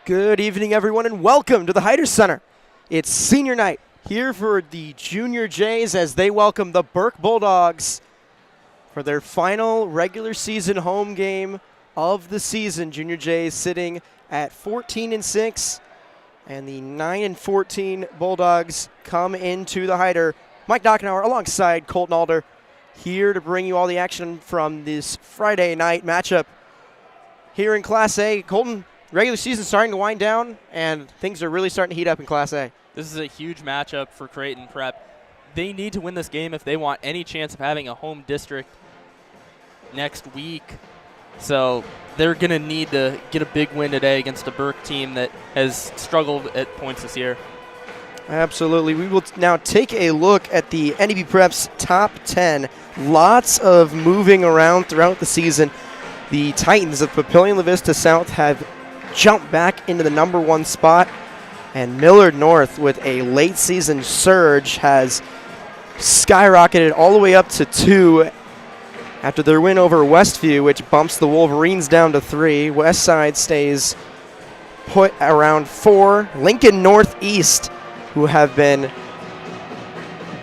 Good evening, everyone, and welcome to the Hyder Center. It's senior night here for the Junior Jays as they welcome the Burke Bulldogs for their final regular season home game of the season. Junior Jays sitting at 14-6, and the 9-14 Bulldogs come into the Hyder. Mike Dockenauer alongside Colton Alder here to bring you all the action from this Friday night matchup here in Class A. Colton, regular season starting to wind down, and things are really starting to heat up in Class A. This is a huge matchup for Creighton Prep. They need to win this game if they want any chance of having a home district next week. So they're going to need to get a big win today against a Burke team that has struggled at points this year. Absolutely. We will now take a look at the NEB Prep's top 10. Lots of moving around throughout the season. The Titans of Papillion-La Vista South have jumped back into the number 1 spot, and Millard North, with a late season surge, has skyrocketed all the way up to 2 after their win over Westview, which bumps the Wolverines down to 3. Westside stays put around 4. Lincoln Northeast, who have been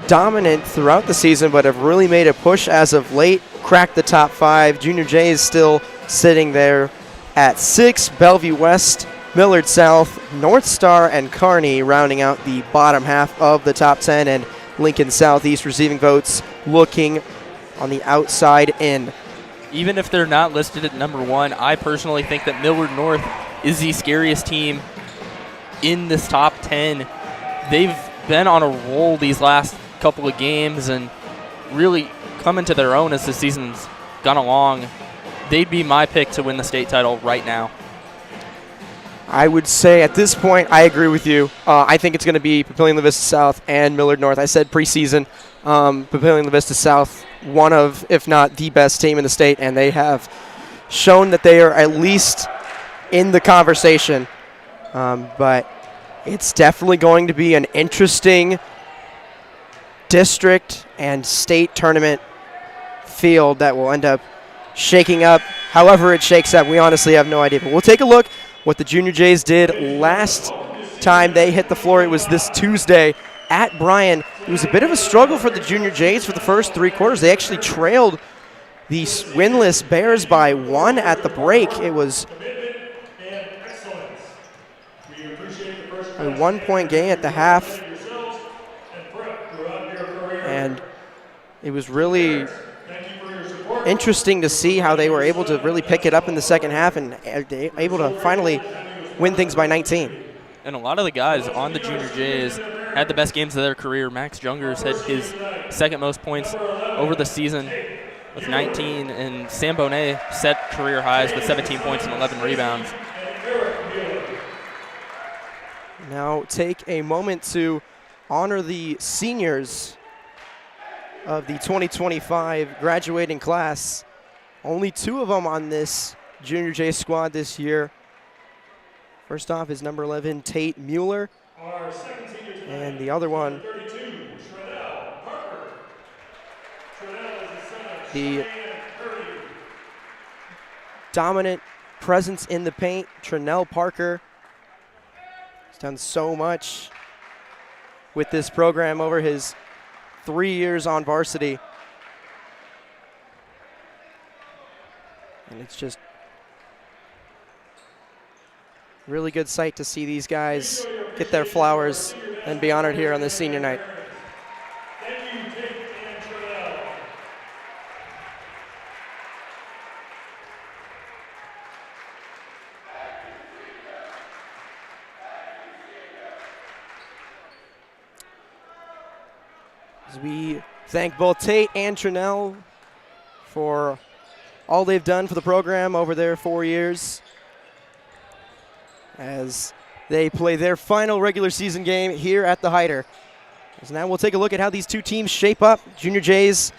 dominant throughout the season but have really made a push as of late, cracked the top 5. Junior Jays still sitting there at 6. Bellevue West, Millard South, North Star, and Kearney rounding out the bottom half of the top 10, and Lincoln Southeast receiving votes looking on the outside in. Even if they're not listed at number 1, I personally think that Millard North is the scariest team in this top 10. They've been on a roll these last couple of games and really come into their own as the season's gone along. They'd be my pick to win the state title right now. I would say at this point, I agree with you. I think it's going to be Papillion-La Vista South and Millard North. I said preseason, Papillion-La Vista South, one of, if not the best team in the state, and they have shown that they are at least in the conversation. But it's definitely going to be an interesting district and state tournament field that will end up shaking up. However it shakes up, we honestly have no idea. But we'll take a look what the Junior Jays did last time they hit the floor. It was this Tuesday at Bryan. It was a bit of a struggle for the Junior Jays for the first 3 quarters. They actually trailed the winless Bears by 1 at the break. It was a 1-point game at the half, and it was really interesting to see how they were able to really pick it up in the second half and able to finally win things by 19. And a lot of the guys on the Junior Jays had the best games of their career. Max Jungers had his second most points over the season with 19, and Sam Bonet set career highs with 17 points and 11 rebounds. Now take a moment to honor the seniors of the 2025 graduating class. Only 2 of them on this Junior J squad this year. First off is number 11, Tate Mueller. And the other one, the dominant presence in the paint, Trinell Parker. He's done so much with this program over his 3 years on varsity. And it's just really good sight to see these guys get their flowers and be honored here on this senior night. As we thank both Tate and Trinell for all they've done for the program over their 4 years, as they play their final regular season game here at the Hyder. So now we'll take a look at how these 2 teams shape up. Junior Jays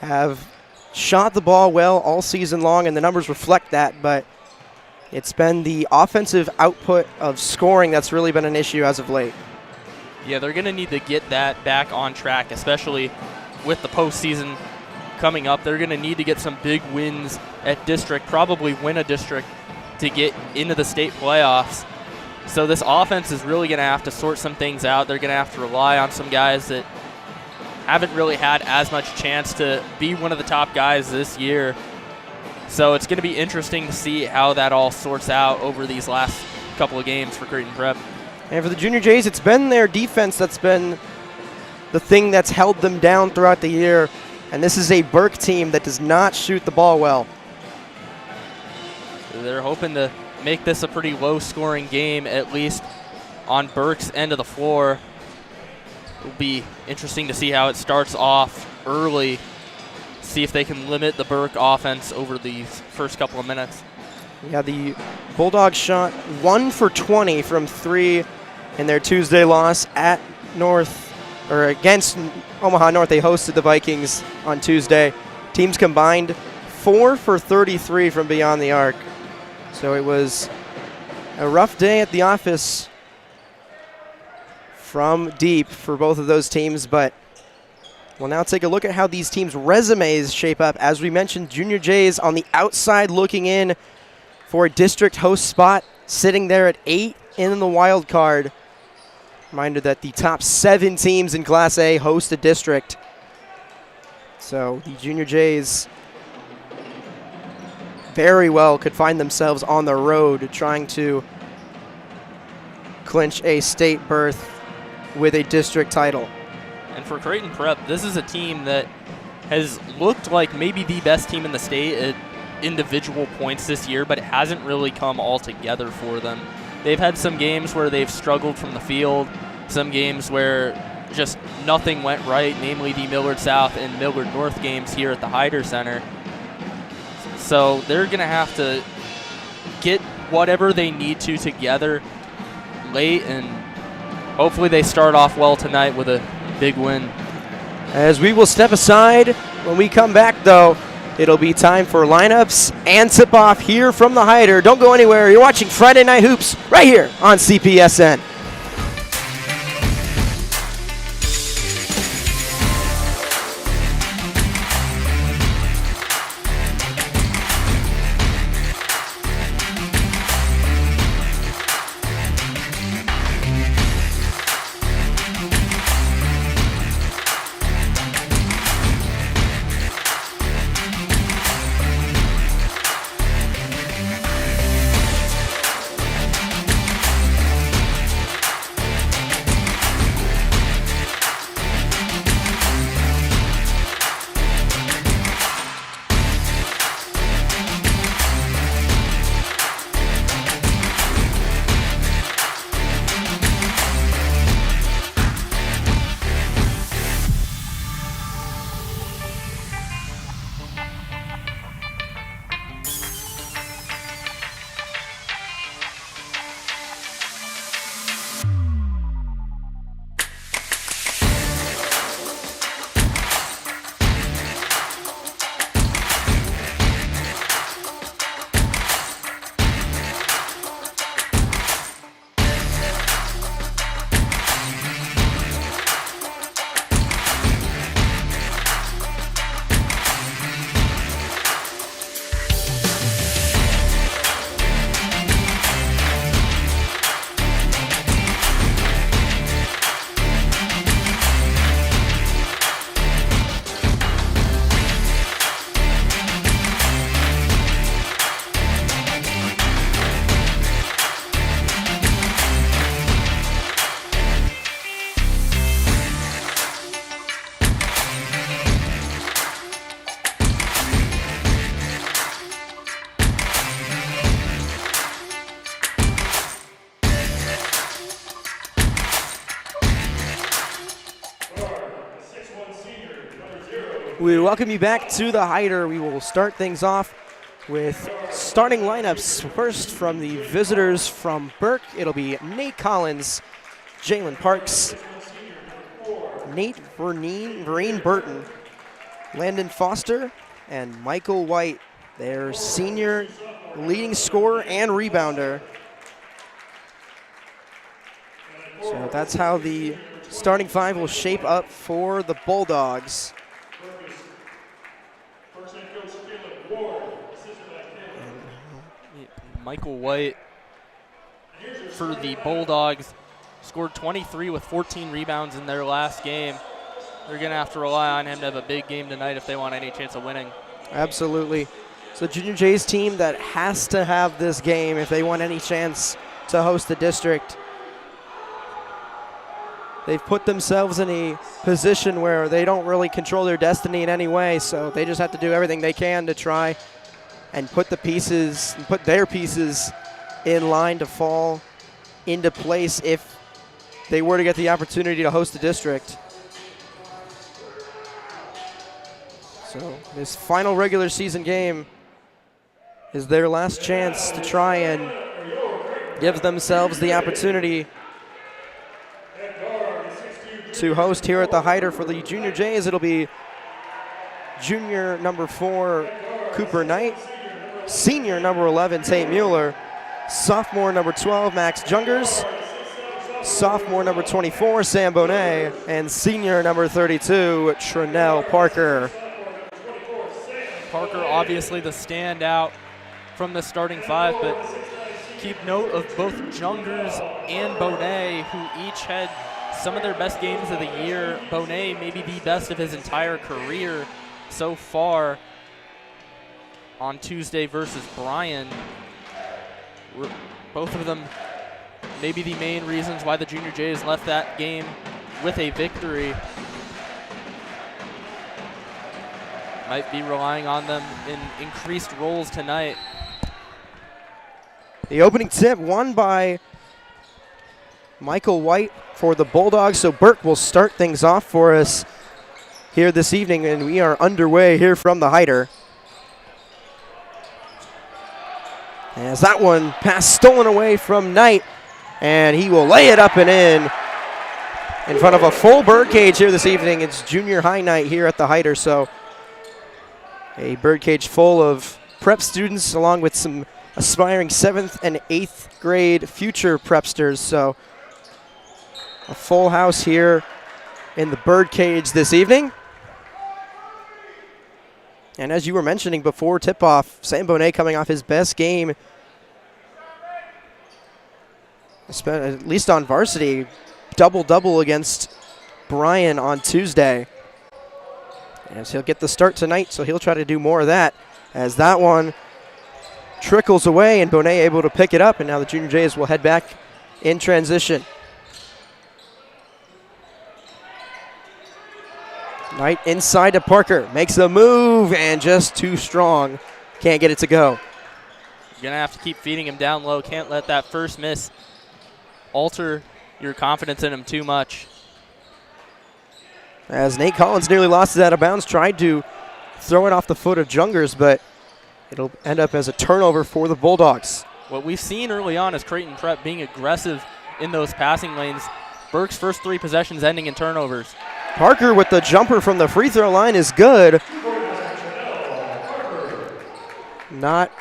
have shot the ball well all season long, and the numbers reflect that, but it's been the offensive output of scoring that's really been an issue as of late. Yeah, they're going to need to get that back on track, especially with the postseason coming up. They're going to need to get some big wins at district, probably win a district to get into the state playoffs. So this offense is really going to have to sort some things out. They're going to have to rely on some guys that haven't really had as much chance to be one of the top guys this year. So it's going to be interesting to see how that all sorts out over these last couple of games for Creighton Prep. And for the Junior Jays, it's been their defense that's been the thing that's held them down throughout the year. And this is a Burke team that does not shoot the ball well. They're hoping to make this a pretty low-scoring game, at least on Burke's end of the floor. It'll be interesting to see how it starts off early, see if they can limit the Burke offense over these first couple of minutes. Yeah, the Bulldogs shot 1 for 20 from 3 in their Tuesday loss at against Omaha North. They hosted the Vikings on Tuesday. Teams combined 4 for 33 from beyond the arc. So it was a rough day at the office from deep for both of those teams, but we'll now take a look at how these teams' resumes shape up. As we mentioned, Junior Jays on the outside looking in for a district host spot, sitting there at 8 in the wild card. Reminder that the top 7 teams in Class A host a district. So the Junior Jays very well could find themselves on the road trying to clinch a state berth with a district title. And for Creighton Prep, this is a team that has looked like maybe the best team in the state at individual points this year, but it hasn't really come all together for them. They've had some games where they've struggled from the field, some games where just nothing went right, namely the Millard South and Millard North games here at the Hyder Center. So they're going to have to get whatever they need to together late, and hopefully they start off well tonight with a big win. As we will step aside, when we come back, though, it'll be time for lineups and tip-off here from the Hyder. Don't go anywhere. You're watching Friday Night Hoops right here on CPSN. We welcome you back to the Hyder. We will start things off with starting lineups. First, from the visitors from Burke, it'll be Nate Collins, Jalen Parks, Nate Vereen Burton, Landon Foster, and Michael White, their senior leading scorer and rebounder. So that's how the starting five will shape up for the Bulldogs. Michael White for the Bulldogs. Scored 23 with 14 rebounds in their last game. They're going to have to rely on him to have a big game tonight if they want any chance of winning. Absolutely. So Junior Jay's team that has to have this game if they want any chance to host the district. They've put themselves in a position where they don't really control their destiny in any way, so they just have to do everything they can to try and put their pieces in line to fall into place if they were to get the opportunity to host the district. So this final regular season game is their last chance to try and give themselves the opportunity to host here at the Hyder. For the Junior Jays, it'll be junior number 4, Cooper Knight, senior number 11, Tate Mueller, sophomore number 12, Max Jungers, sophomore number 24, Sam Bonet, and senior number 32, Trinell Parker. Parker obviously the standout from the starting 5, but keep note of both Jungers and Bonet, who each had some of their best games of the year. Bonet maybe the best of his entire career so far on Tuesday versus Bryan. Both of them maybe the main reasons why the Junior Jays left that game with a victory. Might be relying on them in increased roles tonight. The opening tip won by Michael White for the Bulldogs, so Burke will start things off for us here this evening, and we are underway here from the Hyder. As that one pass stolen away from Knight, and he will lay it up and in front of a full birdcage here this evening. It's junior high night here at the Hyder, so a birdcage full of prep students along with some aspiring 7th and 8th grade future prepsters. So a full house here in the birdcage this evening. And as you were mentioning before tip-off, Sam Bonet coming off his best game, at least on varsity, double-double against Bryan on Tuesday. As he'll get the start tonight, so he'll try to do more of that. As that one trickles away and Bonet able to pick it up, and now the Junior Jays will head back in transition. Knight inside to Parker, makes a move and just too strong. Can't get it to go. You're going to have to keep feeding him down low. Can't let that first miss alter your confidence in him too much. As Nate Collins nearly lost it out of bounds, tried to throw it off the foot of Jungers, but it'll end up as a turnover for the Bulldogs. What we've seen early on is Creighton Prep being aggressive in those passing lanes. Burke's first 3 possessions ending in turnovers. Parker with the jumper from the free throw line is good. Not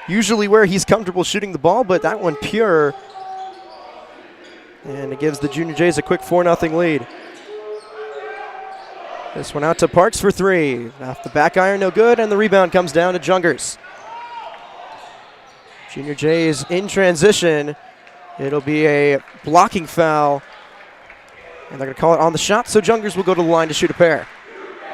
usually where he's comfortable shooting the ball, but that one pure. And it gives the Junior Jays a quick 4-0 lead. This one out to Parks for 3. Off the back iron, no good, and the rebound comes down to Jungers. Junior Jays in transition. It'll be a blocking foul. And they're going to call it on the shot, so Jungers will go to the line to shoot a pair.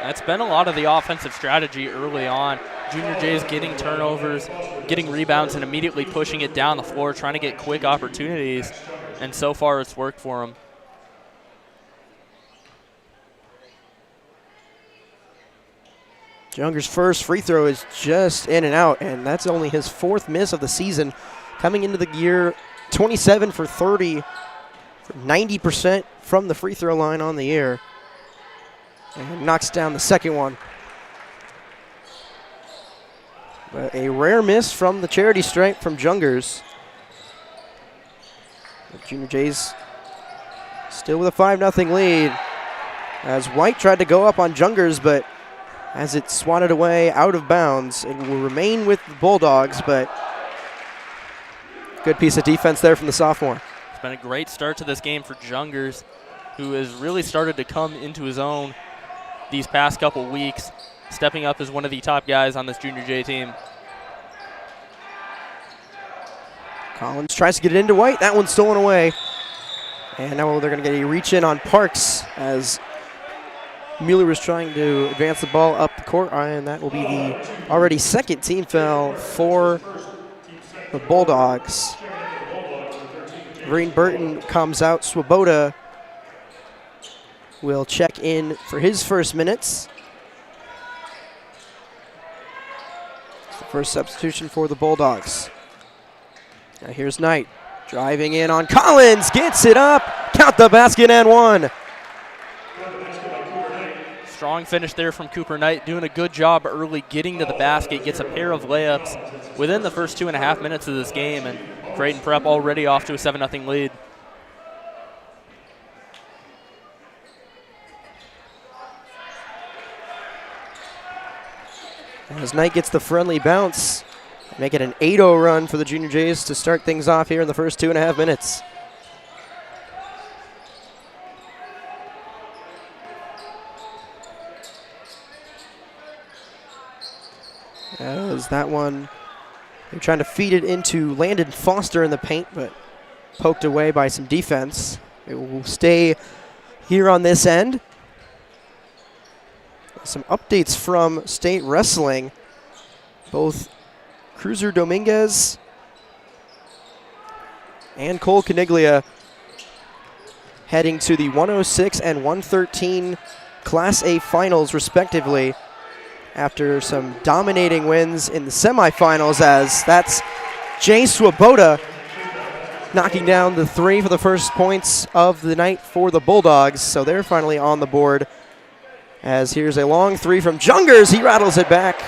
That's been a lot of the offensive strategy early on. Junior Jays getting turnovers, getting rebounds, and immediately pushing it down the floor, trying to get quick opportunities. And so far, it's worked for them. Jungers' first free throw is just in and out, and that's only his 4th miss of the season. Coming into the year, 27 for 30, 90% from the free throw line on the year. And knocks down the second one. But a rare miss from the charity stripe from Jungers. The Junior Jays still with a 5-0 lead. As White tried to go up on Jungers, but as it swatted away out of bounds, it will remain with the Bulldogs, but good piece of defense there from the sophomore. It's been a great start to this game for Jungers, who has really started to come into his own these past couple weeks, stepping up as one of the top guys on this Junior J team. Collins tries to get it into White. That one's stolen away. And now they're going to get a reach in on Parks as Mueller was trying to advance the ball up the court, and that will be the already second team foul for the Bulldogs. Green Burton comes out. Swoboda will check in for his first minutes. It's the first substitution for the Bulldogs. Now here's Knight driving in on Collins, gets it up, count the basket and one. Strong finish there from Cooper Knight, doing a good job early getting to the basket, gets a pair of layups within the first 2.5 minutes of this game, and Creighton Prep already off to a 7-0 lead. As Knight gets the friendly bounce, make it an 8-0 run for the Junior Jays to start things off here in the first 2.5 minutes. As that one, they're trying to feed it into Landon Foster in the paint, but poked away by some defense. It will stay here on this end. Some updates from State Wrestling. Both Cruiser Dominguez and Cole Caniglia heading to the 106 and 113 Class A finals respectively after some dominating wins in the semifinals, as that's Jay Swoboda knocking down the three for the first points of the night for the Bulldogs. So they're finally on the board, as here's a long three from Jungers. He rattles it back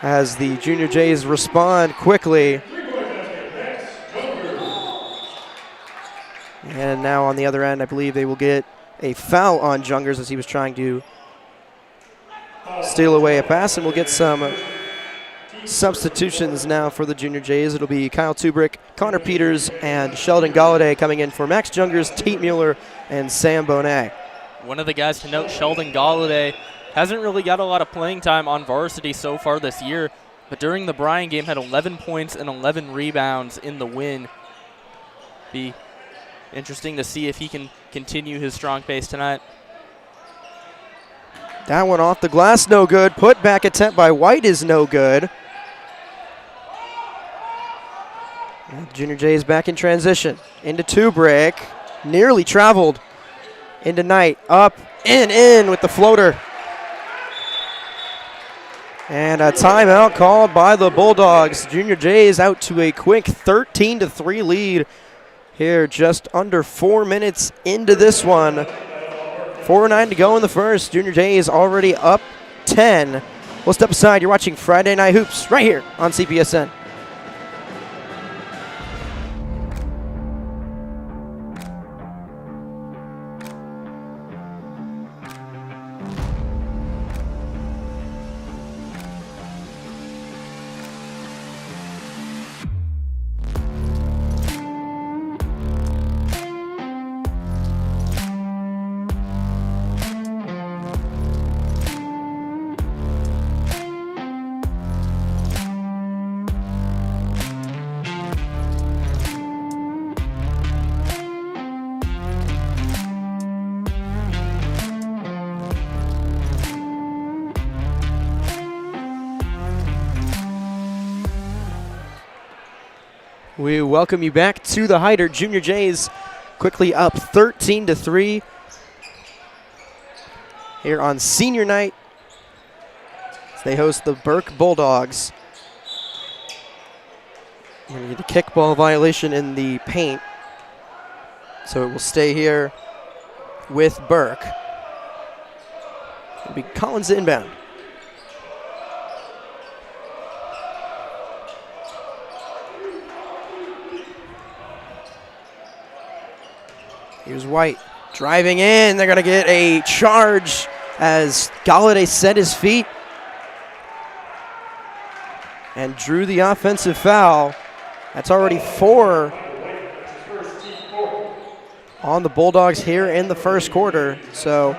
as the Junior Jays respond quickly. And now on the other end, I believe they will get a foul on Jungers as he was trying to steal away a pass, and we'll get some substitutions now for the Junior Jays. It'll be Kyle Tubrick, Connor Peters, and Sheldon Galladay coming in for Max Jungers, Tate Mueller, and Sam Bonet. One of the guys to note, Sheldon Galladay, hasn't really got a lot of playing time on varsity so far this year, but during the Bryan game had 11 points and 11 rebounds in the win. Be interesting to see if he can continue his strong pace tonight. That one off the glass, no good. Put back attempt by White is no good. And Junior Jays back in transition. Into Tubrick. Nearly traveled. Into Knight. Up, in with the floater. And a timeout called by the Bulldogs. Junior Jays out to a quick 13-3 lead here, just under 4 minutes into this one. 4:09 to go in the first. Junior Jays already up 10. We'll step aside. You're watching Friday Night Hoops right here on CPSN. We welcome you back to the Hyder. Junior Jays quickly up 13-3 here on senior night as they host the Burke Bulldogs. We're going to get a kickball violation in the paint, so it will stay here with Burke. It'll be Collins inbound. Here's White driving in. They're going to get a charge as Galladay set his feet and drew the offensive foul. That's already 4 on the Bulldogs here in the first quarter. So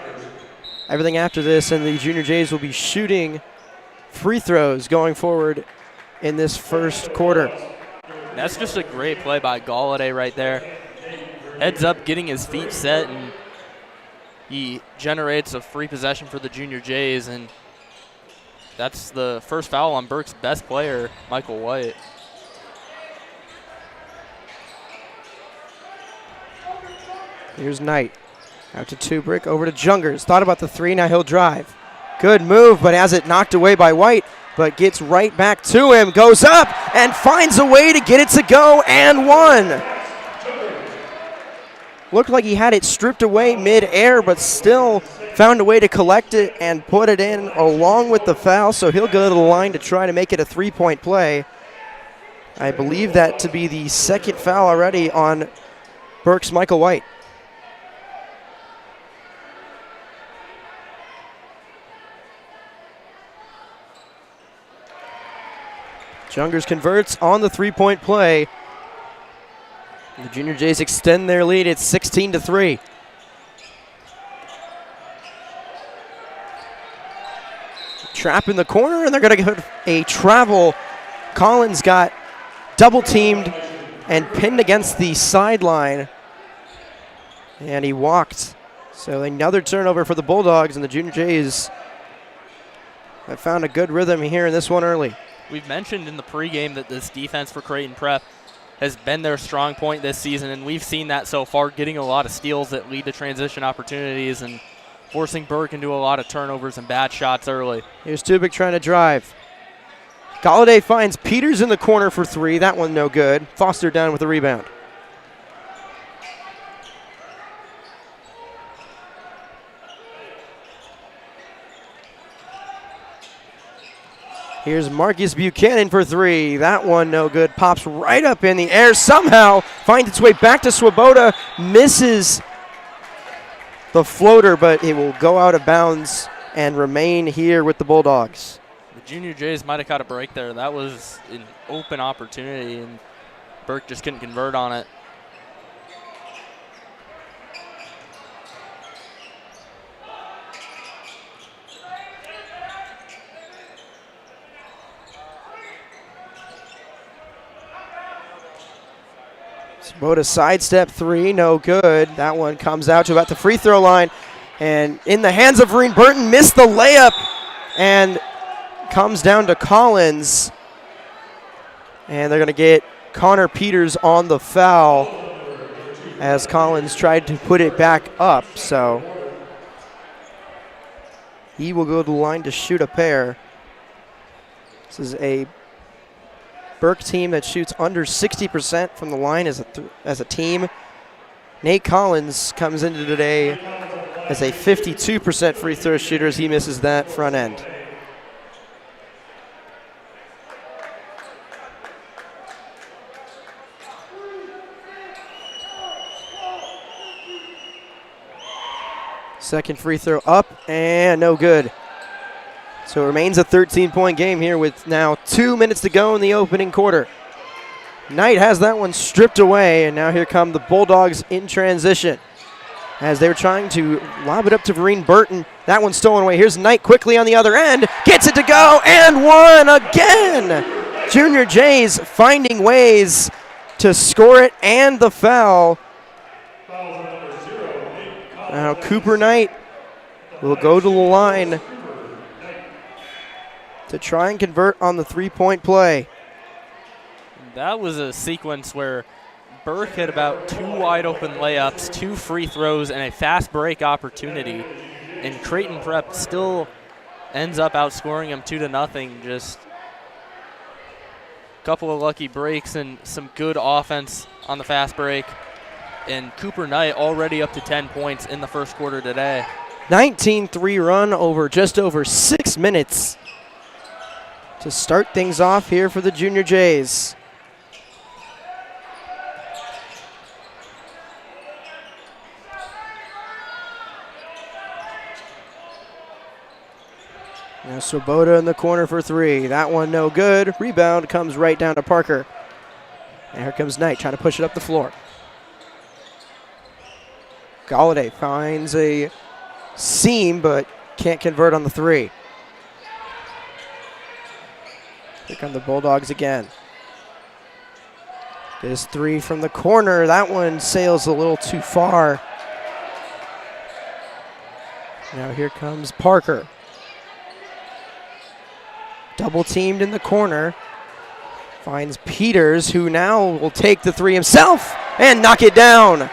everything after this, and the Junior Jays will be shooting free throws going forward in this first quarter. That's just a great play by Galladay right there. Heads up, getting his feet set, and he generates a free possession for the Junior Jays, and that's the first foul on Burke's best player, Michael White. Here's Knight. Out to Tubrick, over to Jungers. Thought about the three, now he'll drive. Good move, but has it knocked away by White, but gets right back to him, goes up, and finds a way to get it to go, and one. Looked like he had it stripped away mid-air, but still found a way to collect it and put it in along with the foul, so he'll go to the line to try to make it a three-point play. I believe that to be the second foul already on Burke's Michael White. Jungers converts on the three-point play. The Junior Jays extend their lead. It's 16-3. Trap in the corner, and they're going to get a travel. Collins got double-teamed and pinned against the sideline, and he walked. So another turnover for the Bulldogs, and the Junior Jays have found a good rhythm here in this one early. We've mentioned in the pregame that this defense for Creighton Prep has been their strong point this season, and we've seen that so far, getting a lot of steals that lead to transition opportunities and forcing Burke into a lot of turnovers and bad shots early. Here's Tubick trying to drive. Galladay finds Peters in the corner for three. That one no good. Foster down with the rebound. Here's Marcus Buchanan for three. That one no good. Pops right up in the air. Somehow finds its way back to Swoboda. Misses the floater, but it will go out of bounds and remain here with the Bulldogs. The Junior Jays might have caught a break there. That was an open opportunity, and Burke just couldn't convert on it. Swoboda sidestep three, no good. That one comes out to about the free throw line. And in the hands of Vereen Burton, missed the layup and comes down to Collins. And they're going to get Connor Peters on the foul as Collins tried to put it back up. So he will go to the line to shoot a pair. This is a Burke team that shoots under 60% from the line as a team. Nate Collins comes into today as a 52% free throw shooter as he misses that front end. Second free throw up and no good. So it remains a 13-point game here with now 2 minutes to go in the opening quarter. Knight has that one stripped away, and now here come the Bulldogs in transition as they're trying to lob it up to Vereen Burton. That one's stolen away. Here's Knight quickly on the other end. Gets it to go, and one again. Junior Jays finding ways to score it and the foul. Now Cooper Knight will go to the line to try and convert on the three-point play. That was a sequence where Burke had about two wide-open layups, two free throws, and a fast break opportunity. And Creighton Prep still ends up outscoring him 2-0. Just a couple of lucky breaks and some good offense on the fast break. And Cooper Knight already up to 10 points in the first quarter today. 19-3 run over just over 6 minutes to start things off here for the Junior Jays. Now Swoboda in the corner for three. That one no good. Rebound comes right down to Parker. And here comes Knight trying to push it up the floor. Galladay finds a seam but can't convert on the three. Here come the Bulldogs again. This three from the corner, that one sails a little too far. Now here comes Parker. Double teamed in the corner. Finds Peters, who now will take the three himself and knock it down.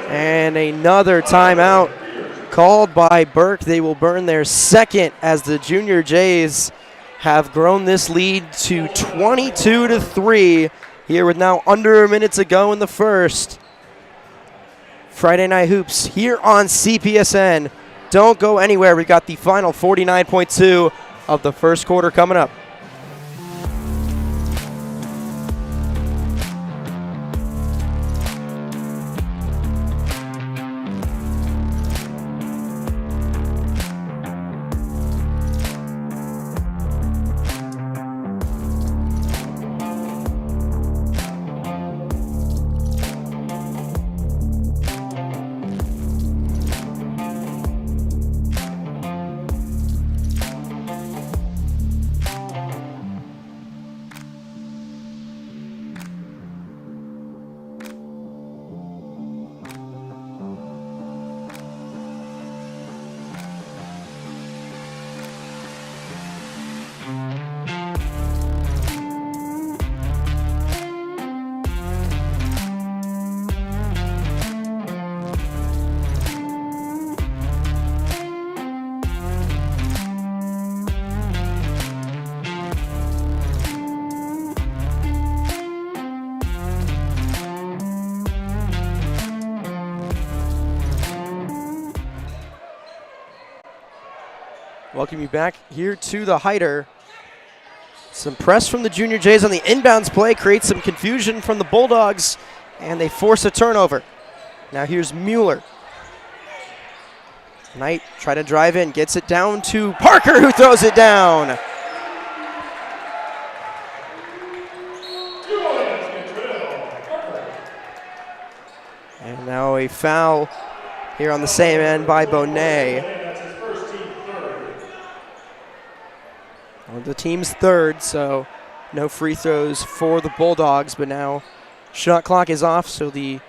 And another timeout called by Burke. They will burn their second as the Junior Jays have grown this lead to 22-3 here with now under a minute to go in the first. Friday Night Hoops here on CPSN. Don't go anywhere. We got the final 49.2 of the first quarter coming up. Welcome you back here to the Hyder. Some press from the Junior Jays on the inbounds play creates some confusion from the Bulldogs, and they force a turnover. Now here's Mueller. Knight try to drive in, gets it down to Parker, who throws it down. And now a foul here on the same end by Bonet. The team's third, so no free throws for the Bulldogs, but now shot clock is off, so the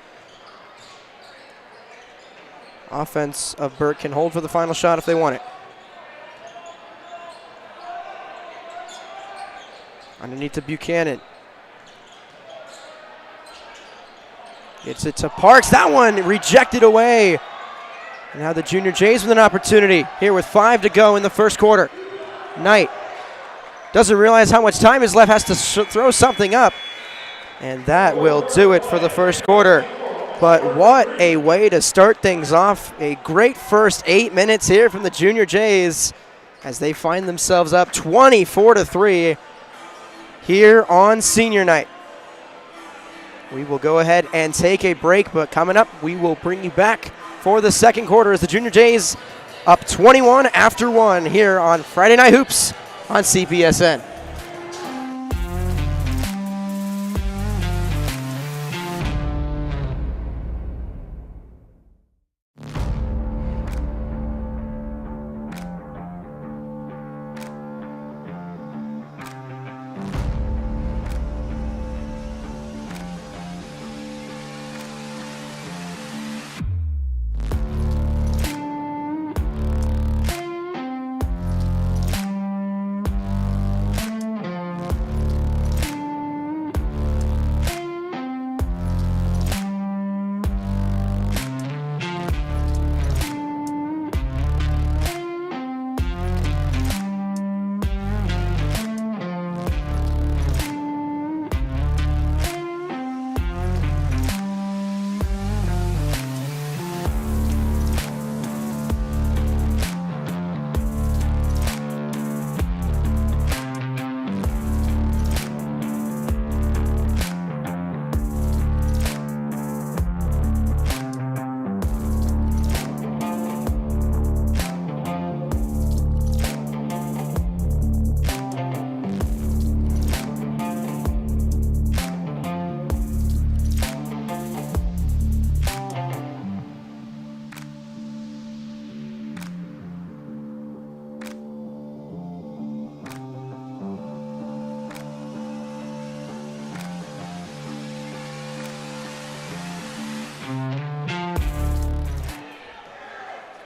offense of Burke can hold for the final shot if they want it. Underneath to Buchanan. Gets it to Parks. That one rejected away. And now the Junior Jays with an opportunity here with 5 to go in the first quarter. Knight doesn't realize how much time is left, has to throw something up. And that will do it for the first quarter. But what a way to start things off. A great first 8 minutes here from the Junior Jays as they find themselves up 24-3 here on senior night. We will go ahead and take a break, but coming up, we will bring you back for the second quarter as the Junior Jays up 21 after 1 here on Friday Night Hoops on CPSN.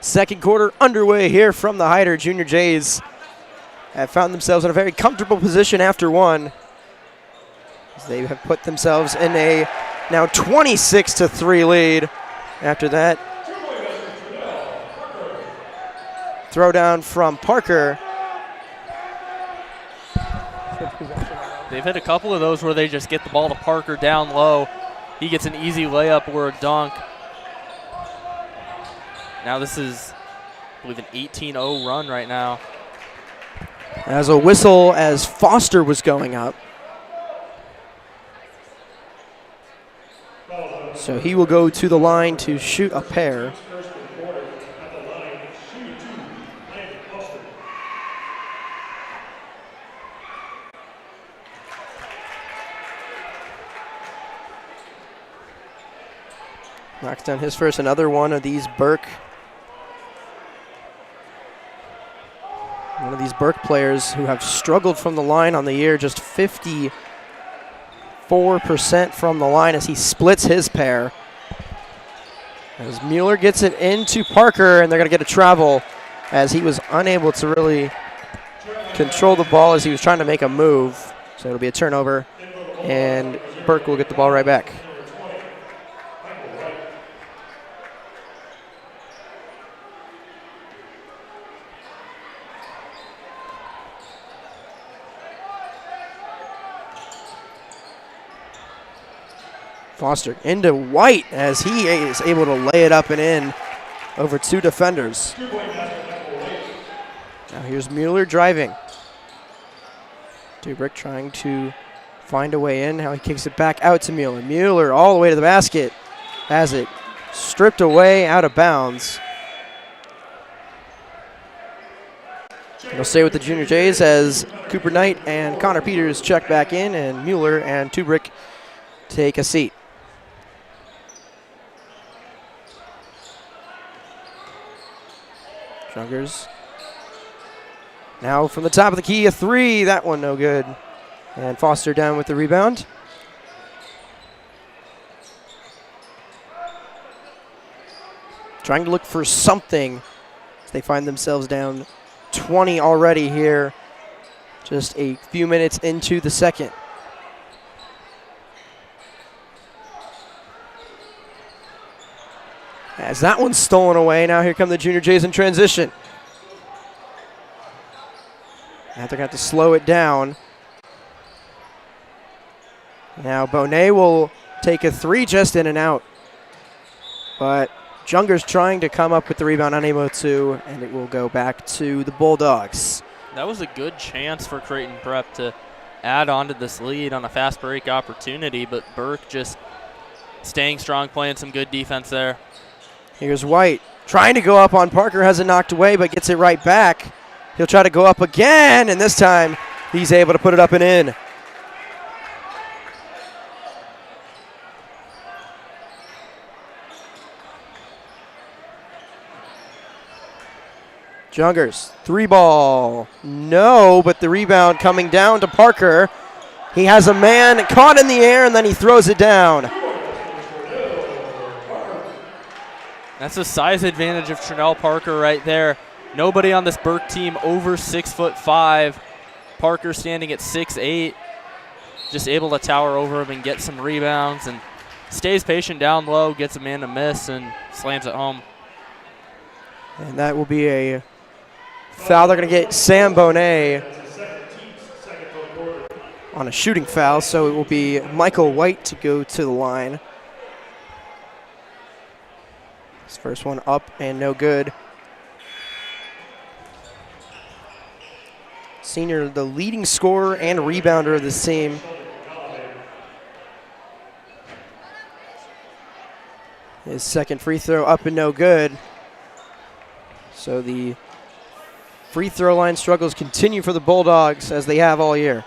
Second quarter underway here from the Hyder. Junior Jays have found themselves in a very comfortable position after one, as they have put themselves in a now 26-3 lead. After that throw down from Parker. They've hit a couple of those where they just get the ball to Parker down low. He gets an easy layup or a dunk. Now this is, I believe, an 18-0 run right now. As a whistle as Foster was going up. So he will go to the line to shoot a pair. Knocks down his first. Another one of these Burke. One of these Burke players who have struggled from the line on the year, just 54% from the line as he splits his pair. As Mueller gets it into Parker, and they're going to get a travel as he was unable to really control the ball as he was trying to make a move. So it'll be a turnover, and Burke will get the ball right back. Foster into White as he is able to lay it up and in over two defenders. Now here's Mueller driving. Dubrick trying to find a way in. Now he kicks it back out to Mueller. Mueller all the way to the basket. Has it stripped away out of bounds. He'll stay with the Junior Jays as Cooper Knight and Connor Peters check back in, and Mueller and Dubrick take a seat. Jungers. Now from the top of the key, a three. That one no good. And Foster down with the rebound. Trying to look for something as they find themselves down 20 already here. Just a few minutes into the second. As that one's stolen away, now here come the Junior Jays in transition. Now they're going to have to slow it down. Now Bonet will take a three just in and out. But Junger's trying to come up with the rebound, unable to, and it will go back to the Bulldogs. That was a good chance for Creighton Prep to add on to this lead on a fast break opportunity, but Burke just staying strong, playing some good defense there. Here's White trying to go up on Parker, has it knocked away, but gets it right back. He'll try to go up again, and this time he's able to put it up and in. Jungers, three ball. No, but the rebound coming down to Parker. He has a man caught in the air, and then he throws it down. That's a size advantage of Trinell Parker right there. Nobody on this Burke team over 6'5". Parker standing at 6'8", just able to tower over him and get some rebounds, and stays patient down low, gets a man to miss, and slams it home. And that will be a foul. They're going to get Sam Bonet on a shooting foul, so it will be Michael White to go to the line. His first one up and no good. Senior, the leading scorer and rebounder of this team. His second free throw up and no good. So the free throw line struggles continue for the Bulldogs as they have all year.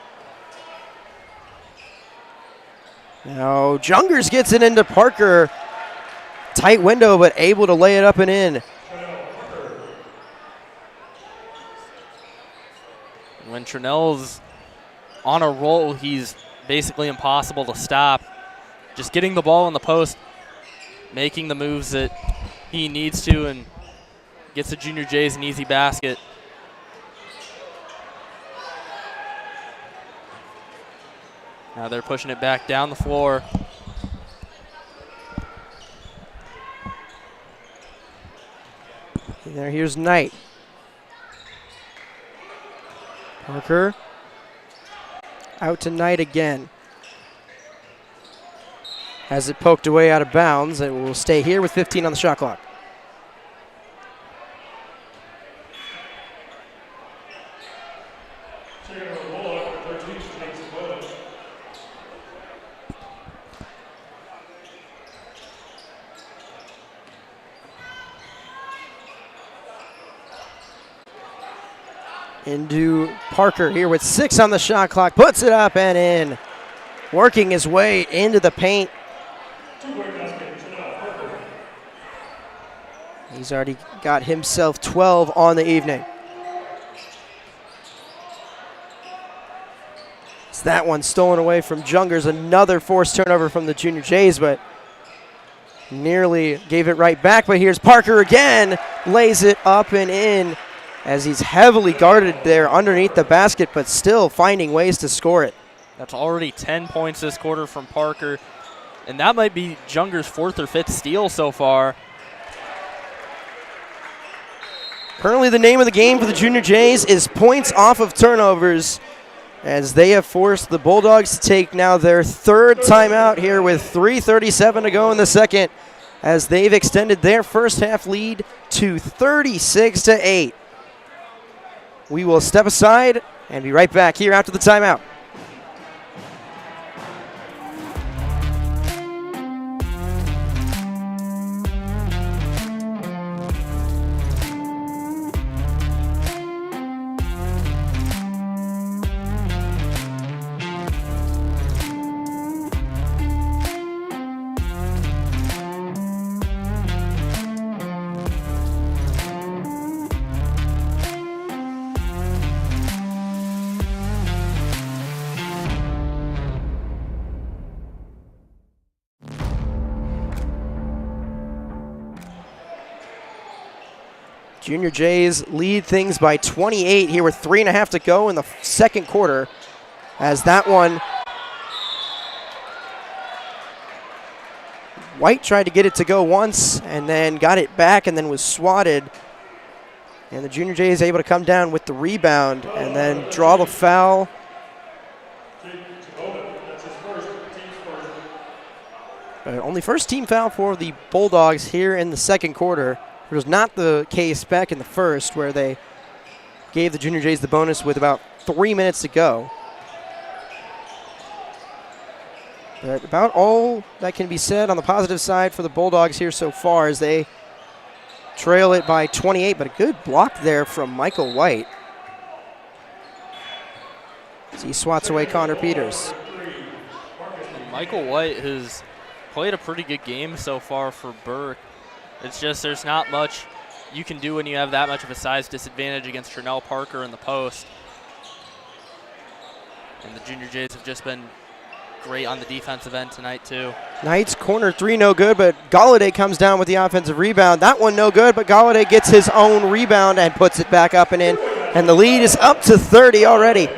Now Jungers gets it into Parker. Tight window, but able to lay it up and in. When Trinell's on a roll, he's basically impossible to stop. Just getting the ball in the post, making the moves that he needs to, and gets the Junior Jays an easy basket. Now they're pushing it back down the floor. And here's Knight. Parker out to Knight again. Has it poked away out of bounds, and will stay here with 15 on the shot clock. Into Parker here with 6 on the shot clock. Puts it up and in. Working his way into the paint. He's already got himself 12 on the evening. It's that one stolen away from Jungers. Another forced turnover from the Junior Jays, but nearly gave it right back. But here's Parker again. Lays it up and in, as he's heavily guarded there underneath the basket, but still finding ways to score it. That's already 10 points this quarter from Parker, and that might be Junger's 4th or 5th steal so far. Currently the name of the game for the Junior Jays is points off of turnovers, as they have forced the Bulldogs to take now their 3rd timeout here with 3:37 to go in the second, as they've extended their first half lead to 36-8. We will step aside and be right back here after the timeout. Junior Jays lead things by 28 here with 3.5 to go in the second quarter, as that one, White tried to get it to go once and then got it back and then was swatted. And the Junior Jays able to come down with the rebound and then draw the foul. Only first team foul for the Bulldogs here in the second quarter. It was not the case back in the first, where they gave the Junior Jays the bonus with about 3 minutes to go. But about all that can be said on the positive side for the Bulldogs here so far, as they trail it by 28, but a good block there from Michael White, as he swats away Connor Peters. And Michael White has played a pretty good game so far for Burke. It's just there's not much you can do when you have that much of a size disadvantage against Trinell Parker in the post. And the Junior Jays have just been great on the defensive end tonight too. Knight's corner 3 no good, but Galladay comes down with the offensive rebound. That one no good, but Galladay gets his own rebound and puts it back up and in. And the lead is up to 30 already.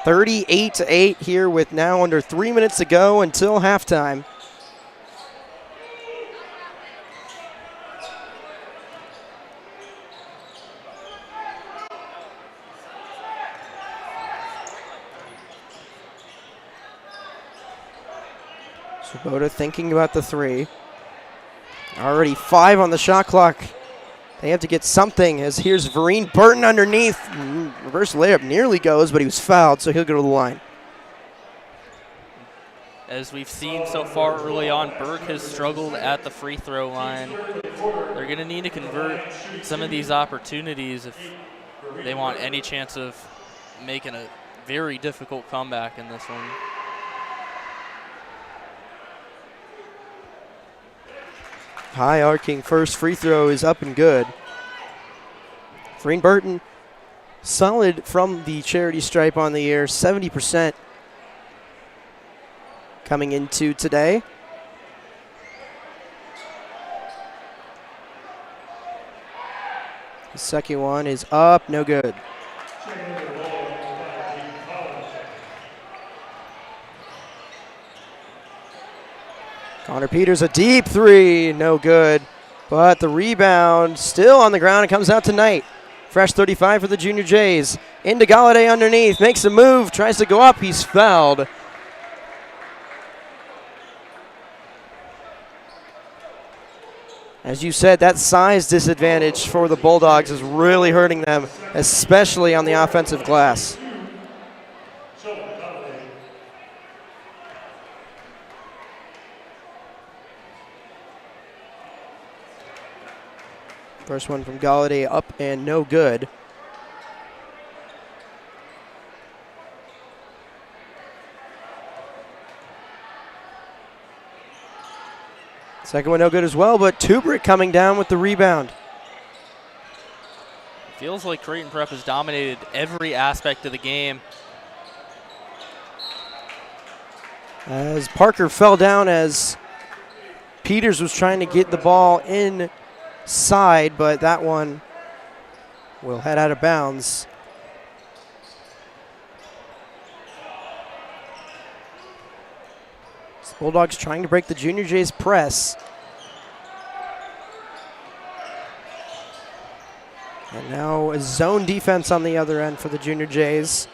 (38-8) here with now under 3 minutes to go until halftime. Swoboda thinking about the 3. Already 5 on the shot clock. They have to get something, as here's Vereen Burton underneath. Reverse layup nearly goes, but he was fouled, so he'll go to the line. As we've seen so far early on, Burke has struggled at the free throw line. They're going to need to convert some of these opportunities if they want any chance of making a very difficult comeback in this one. High arcing first free throw is up and good. Vereen Burton, solid from the charity stripe on the year, 70% coming into today. The second one is up, no good. Connor Peters, a deep three, no good. But the rebound still on the ground. It comes out tonight. Fresh 35 for the Junior Jays. Into Galladay underneath, makes a move, tries to go up, he's fouled. As you said, that size disadvantage for the Bulldogs is really hurting them, especially on the offensive glass. First one from Galladay, up and no good. Second one no good as well, but Tubrick coming down with the rebound. Feels like Creighton Prep has dominated every aspect of the game. As Parker fell down as Peters was trying to get the ball inside, but that one will head out of bounds. Bulldogs trying to break the Junior Jays press. And now a zone defense on the other end for the Junior Jays.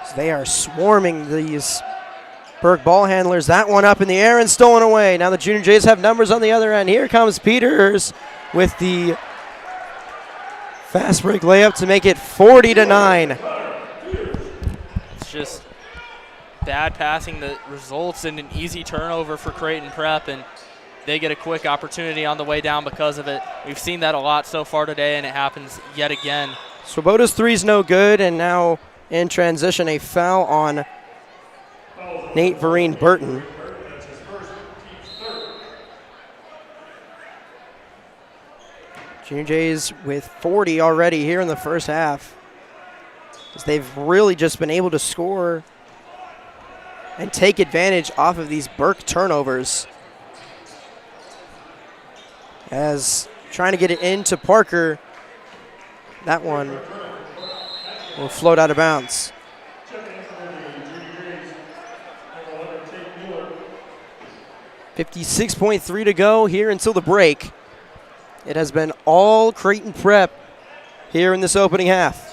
So they are swarming these Burke ball handlers. That one up in the air and stolen away. Now the Junior Jays have numbers on the other end. Here comes Peters with the fast break layup to make it 40-9. It's just bad passing that results in an easy turnover for Creighton Prep, and they get a quick opportunity on the way down because of it. We've seen that a lot so far today, and it happens yet again. Swoboda's three's no good, and now in transition, a foul on Nate Vereen Burton. Junior Jays with 40 already here in the first half, as they've really just been able to score and take advantage off of these Burke turnovers. As trying to get it into Parker, that one will float out of bounds. 56.3 to go here until the break. It has been all Creighton Prep here in this opening half.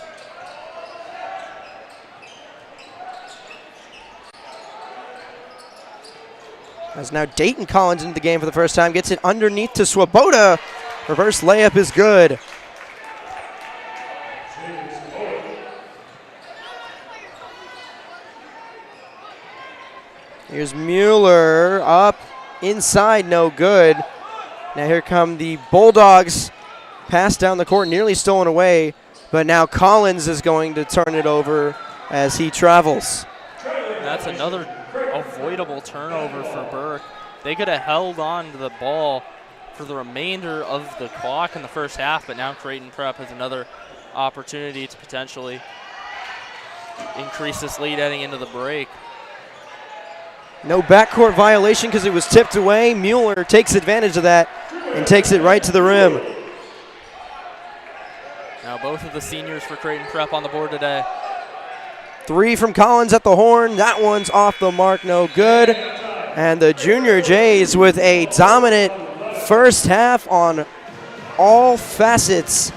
As now Dayton Collins into the game for the first time, gets it underneath to Swoboda. Reverse layup is good. Here's Mueller up inside, no good. Now here come the Bulldogs. Pass down the court, nearly stolen away, but now Collins is going to turn it over as he travels. That's another avoidable turnover for Burke. They could have held on to the ball for the remainder of the clock in the first half, but now Creighton Prep has another opportunity to potentially increase this lead heading into the break. No backcourt violation because it was tipped away. Mueller takes advantage of that and takes it right to the rim. Now both of the seniors for Creighton Prep on the board today. Three from Collins at the horn. That one's off the mark, no good. And the Junior Jays with a dominant first half on all facets.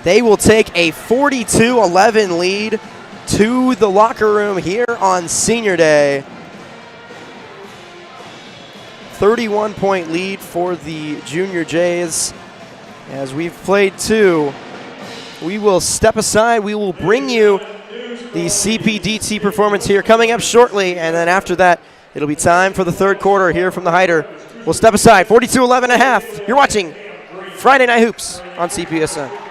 They will take a 42-11 lead to the locker room here on Senior Day. 31-point lead for the Junior Jays. As we've played two, we will step aside. We will bring you the CPDT performance here coming up shortly, and then after that, it'll be time for the third quarter here from the Hyder. We'll step aside, 42-11 and a half. You're watching Friday Night Hoops on CPSN.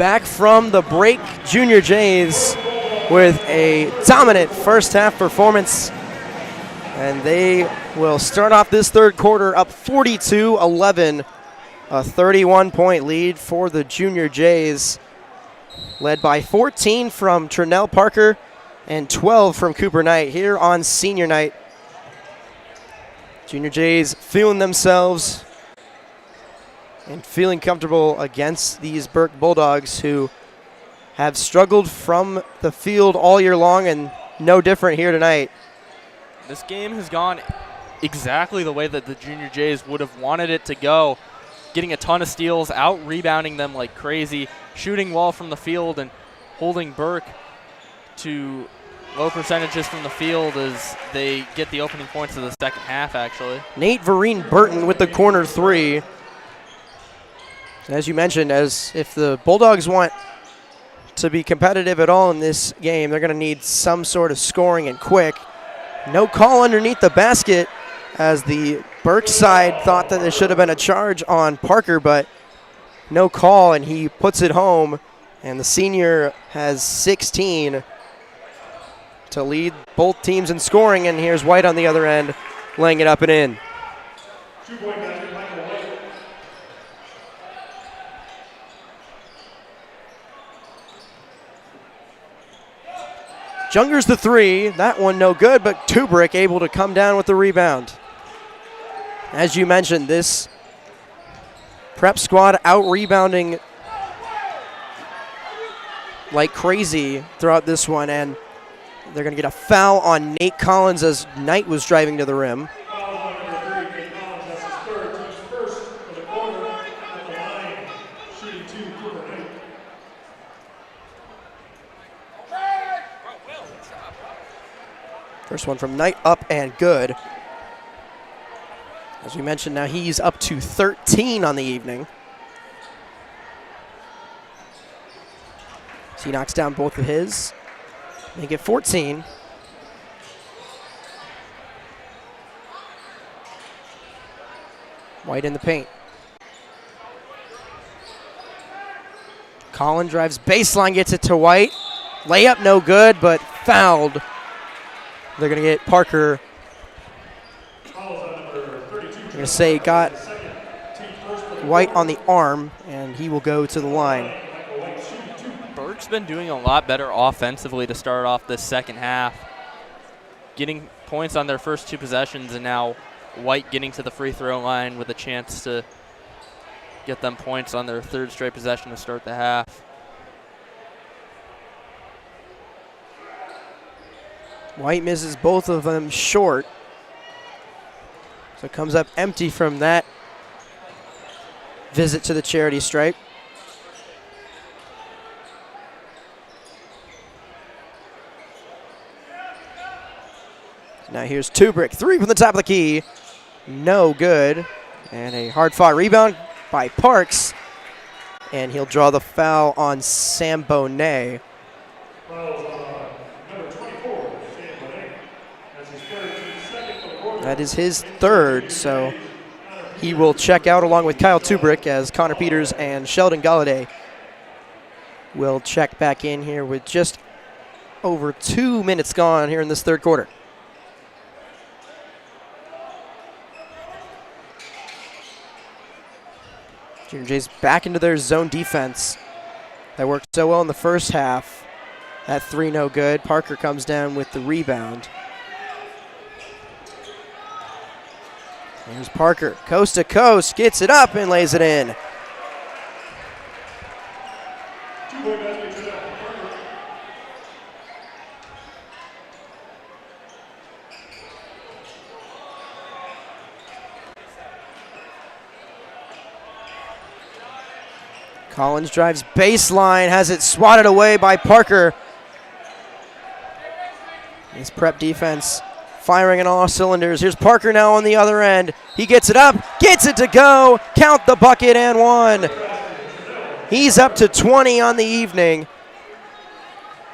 back from the break, Junior Jays with a dominant first half performance. And they will start off this third quarter up 42-11, a 31-point lead for the Junior Jays, led by 14 from Trinell Parker and 12 from Cooper Knight here on senior night. Junior Jays feeling themselves and feeling comfortable against these Burke Bulldogs, who have struggled from the field all year long, and no different here tonight. This game has gone exactly the way that the Junior Jays would have wanted it to go, getting a ton of steals, out-rebounding them like crazy, shooting well from the field, and holding Burke to low percentages from the field as they get the opening points of the second half, actually. Nate Vereen Burton with the corner three. As you mentioned, as if the Bulldogs want to be competitive at all in this game, they're going to need some sort of scoring and quick. No call underneath the basket, as the Burke side thought that there should have been a charge on Parker, but no call, and he puts it home. And the senior has 16 to lead both teams in scoring, and here's White on the other end, laying it up and in. Jungers the three, that one no good, but Tubrick able to come down with the rebound. As you mentioned, this prep squad out-rebounding like crazy throughout this one, and they're going to get a foul on Nate Collins as Knight was driving to the rim. First one from Knight, up and good. As we mentioned, now he's up to 13 on the evening. So he knocks down both of his. Make it 14. White in the paint. Collin drives baseline, gets it to White. Layup no good, but fouled. They're going to get Parker. They're going to say got White on the arm, and he will go to the line. Burke's been doing a lot better offensively to start off this second half, getting points on their first two possessions, and now White getting to the free throw line with a chance to get them points on their third straight possession to start the half. White misses both of them short. So it comes up empty from that visit to the charity stripe. Now here's Tubrick, three from the top of the key. No good. And a hard-fought rebound by Parks. And he'll draw the foul on Sam Bonet. That is his third, so he will check out along with Kyle Tubrick, as Connor Peters and Sheldon Galladay will check back in here with just over 2 minutes gone here in this third quarter. Junior Jays back into their zone defense that worked so well in the first half. That three no good. Parker comes down with the rebound. Here's Parker, coast to coast, gets it up and lays it in. Collins drives baseline, has it swatted away by Parker. His prep defense firing on all cylinders. Here's Parker now on the other end. He gets it up, gets it to go. Count the bucket and one. He's up to 20 on the evening.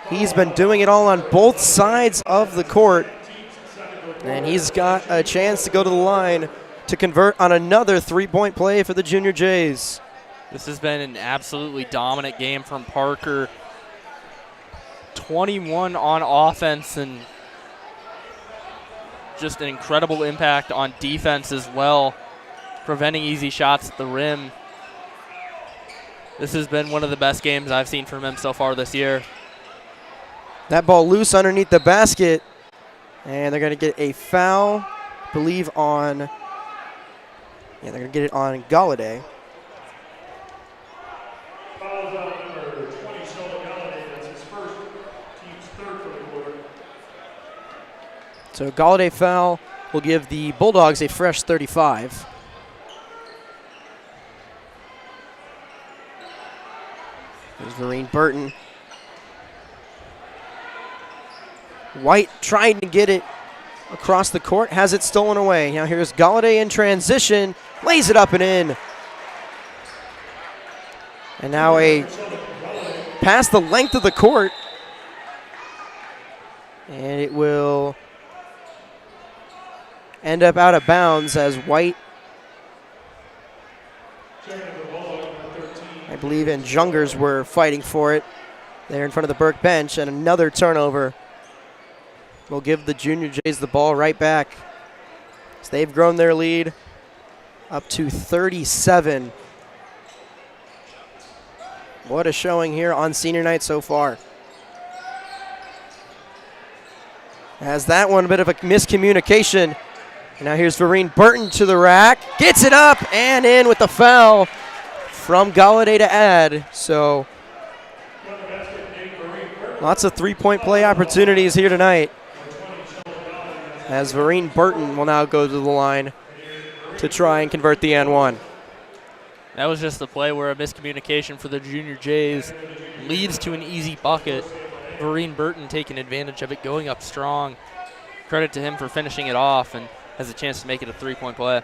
He's been doing it all on both sides of the court. And he's got a chance to go to the line to convert on another three-point play for the Junior Jays. This has been an absolutely dominant game from Parker. 21 on offense and just an incredible impact on defense as well, preventing easy shots at the rim. This has been one of the best games I've seen from him so far this year. That ball loose underneath the basket, and they're going to get a foul, I believe on, they're going to get it on Galladay. Fouls out number 20, Sheldon Galladay. That's his first, team's third for the quarter. So Galladay foul will give the Bulldogs a fresh 35. There's Vereen Burton. White trying to get it across the court, has it stolen away. Now here's Galladay in transition, lays it up and in. And now a pass the length of the court. And it will end up out of bounds as White, I believe, and Jungers were fighting for it there in front of the Burke bench. And another turnover will give the Junior Jays the ball right back. So they've grown their lead up to 37. What a showing here on senior night so far. Has that one a bit of a miscommunication. And now here's Vereen Burton to the rack. Gets it up and in with the foul from Galladay to add. So lots of three-point play opportunities here tonight, as Vereen Burton will now go to the line to try and convert the N1. That was just the play where a miscommunication for the Junior Jays leads to an easy bucket. Vereen Burton taking advantage of it, going up strong. Credit to him for finishing it off and has a chance to make it a three-point play.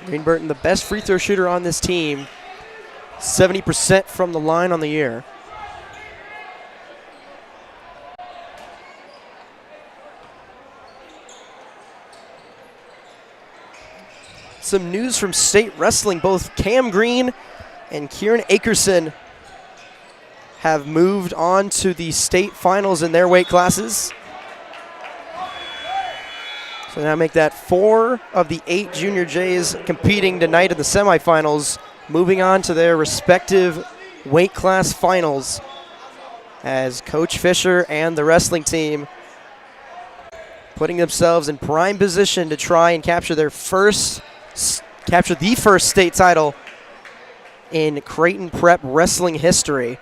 Vereen Burton, the best free throw shooter on this team, 70% from the line on the year. Some news from state wrestling. Both Cam Green and Kieran Akerson have moved on to the state finals in their weight classes. So now make that 4 of the 8 Junior Jays competing tonight in the semifinals, moving on to their respective weight class finals, as Coach Fisher and the wrestling team putting themselves in prime position to try and capture the first state title in Creighton Prep wrestling history.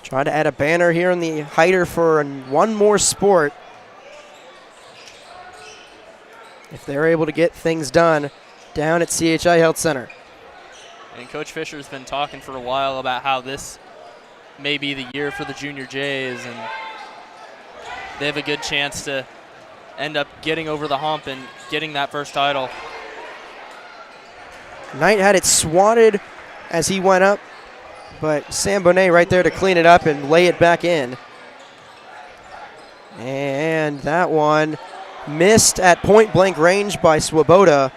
Trying to add a banner here in the Hyder for one more sport, if they're able to get things done down at CHI Health Center. And Coach Fisher's been talking for a while about how this may be the year for the Junior Jays, and they have a good chance to end up getting over the hump and getting that first title. Knight had it swatted as he went up, but Sam Bonet right there to clean it up and lay it back in. And that one missed at point blank range by Swoboda.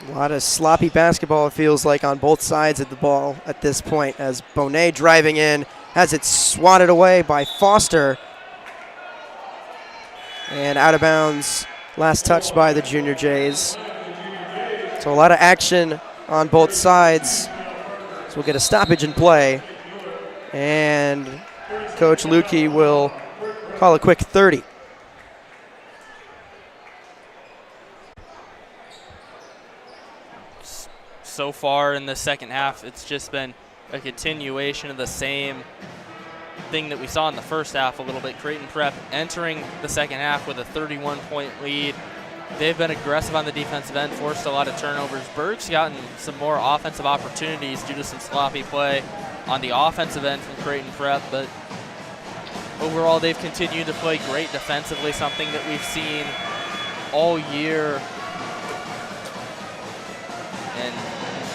A lot of sloppy basketball, it feels like, on both sides of the ball at this point, as Bonet driving in has it swatted away by Foster. And out of bounds, last touch by the Junior Jays. So a lot of action on both sides. So we'll get a stoppage in play. And Coach Lukey will call a quick 30. So far in the second half, it's just been a continuation of the same thing that we saw in the first half a little bit. Creighton Prep entering the second half with a 31-point lead. They've been aggressive on the defensive end, forced a lot of turnovers. Burke's gotten some more offensive opportunities due to some sloppy play on the offensive end from Creighton Prep, but overall they've continued to play great defensively, something that we've seen all year. And